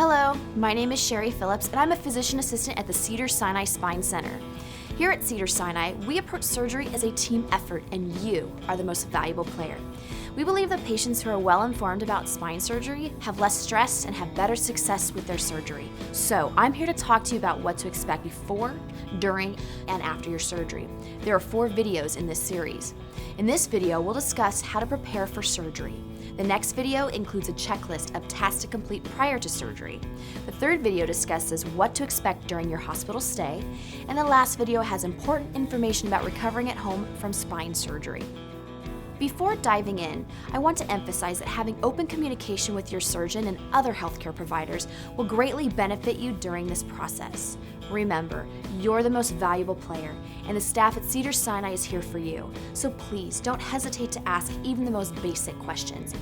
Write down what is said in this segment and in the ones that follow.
Hello, my name is Sherry Phillips, and I'm a physician assistant at the Cedars-Sinai Spine Center. Here at Cedars-Sinai, we approach surgery as a team effort, and you are the most valuable player. We believe that patients who are well informed about spine surgery have less stress and have better success with their surgery. So I'm here to talk to you about what to expect before, during, and after your surgery. There are 4 videos in this series. In this video, we'll discuss how to prepare for surgery. The next video includes a checklist of tasks to complete prior to surgery. The third video discusses what to expect during your hospital stay. And the last video has important information about recovering at home from spine surgery. Before diving in, I want to emphasize that having open communication with your surgeon and other healthcare providers will greatly benefit you during this process. Remember, you're the most valuable player, and the staff at Cedars-Sinai is here for you. So please don't hesitate to ask even the most basic questions.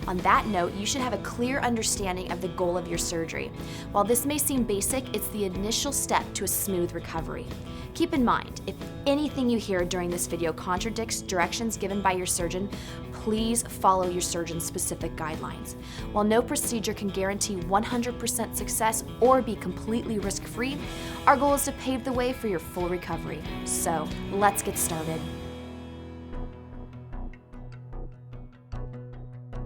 On that note, you should have a clear understanding of the goal of your surgery. While this may seem basic, it's the initial step to a smooth recovery. Keep in mind, if anything you hear during this video contradicts directions given by your surgeon, please follow your surgeon's specific guidelines. While no procedure can guarantee 100% success or be completely risk-free, our goal is to pave the way for your full recovery. So, let's get started.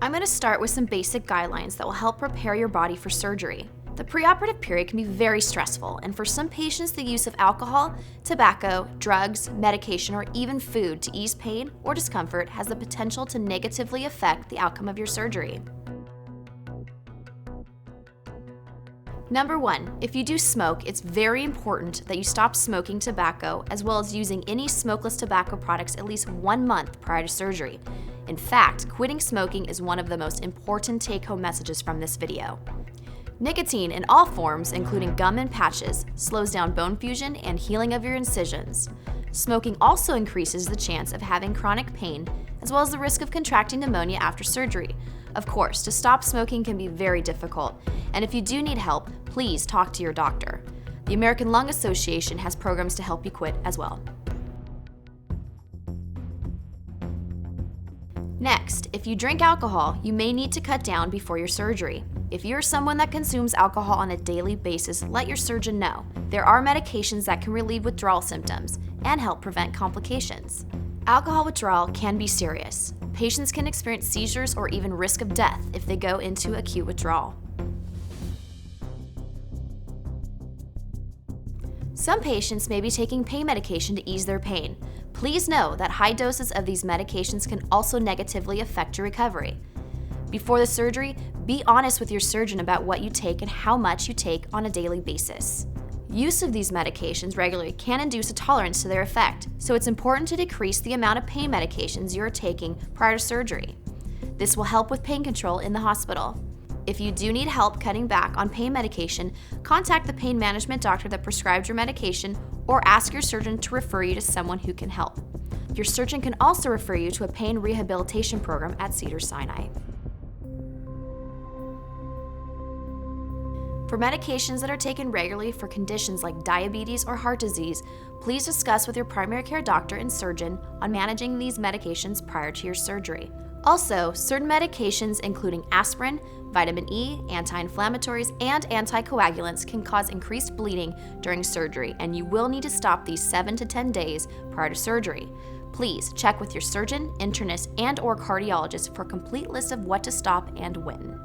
I'm going to start with some basic guidelines that will help prepare your body for surgery. The preoperative period can be very stressful, and for some patients, the use of alcohol, tobacco, drugs, medication, or even food to ease pain or discomfort has the potential to negatively affect the outcome of your surgery. Number 1, if you do smoke, it's very important that you stop smoking tobacco as well as using any smokeless tobacco products at least 1 month prior to surgery. In fact, quitting smoking is one of the most important take-home messages from this video. Nicotine in all forms, including gum and patches, slows down bone fusion and healing of your incisions. Smoking also increases the chance of having chronic pain, as well as the risk of contracting pneumonia after surgery. Of course, to stop smoking can be very difficult, and if you do need help, please talk to your doctor. The American Lung Association has programs to help you quit as well. Next, if you drink alcohol, you may need to cut down before your surgery. If you're someone that consumes alcohol on a daily basis, let your surgeon know. There are medications that can relieve withdrawal symptoms and help prevent complications. Alcohol withdrawal can be serious. Patients can experience seizures or even risk of death if they go into acute withdrawal. Some patients may be taking pain medication to ease their pain. Please know that high doses of these medications can also negatively affect your recovery. Before the surgery, be honest with your surgeon about what you take and how much you take on a daily basis. Use of these medications regularly can induce a tolerance to their effect, so it's important to decrease the amount of pain medications you are taking prior to surgery. This will help with pain control in the hospital. If you do need help cutting back on pain medication, contact the pain management doctor that prescribed your medication or ask your surgeon to refer you to someone who can help. Your surgeon can also refer you to a pain rehabilitation program at Cedars-Sinai. For medications that are taken regularly for conditions like diabetes or heart disease, please discuss with your primary care doctor and surgeon on managing these medications prior to your surgery. Also, certain medications including aspirin, vitamin E, anti-inflammatories, and anticoagulants can cause increased bleeding during surgery, and you will need to stop these 7 to 10 days prior to surgery. Please check with your surgeon, internist, and/or cardiologist for a complete list of what to stop and when.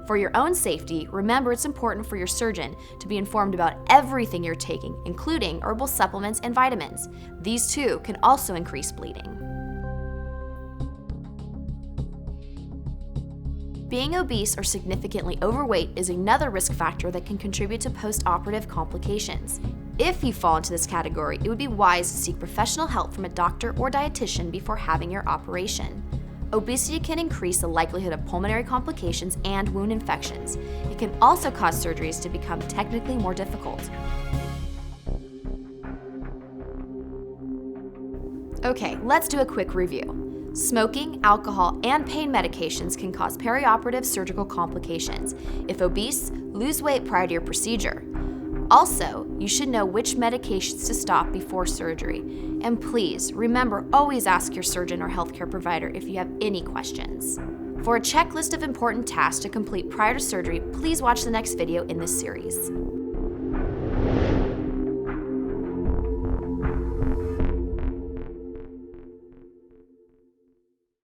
For your own safety, remember it's important for your surgeon to be informed about everything you're taking, including herbal supplements and vitamins. These too can also increase bleeding. Being obese or significantly overweight is another risk factor that can contribute to post-operative complications. If you fall into this category, it would be wise to seek professional help from a doctor or dietitian before having your operation. Obesity can increase the likelihood of pulmonary complications and wound infections. It can also cause surgeries to become technically more difficult. Okay, let's do a quick review. Smoking, alcohol, and pain medications can cause perioperative surgical complications. If obese, lose weight prior to your procedure. Also, you should know which medications to stop before surgery. And please, remember, always ask your surgeon or healthcare provider if you have any questions. For a checklist of important tasks to complete prior to surgery, please watch the next video in this series.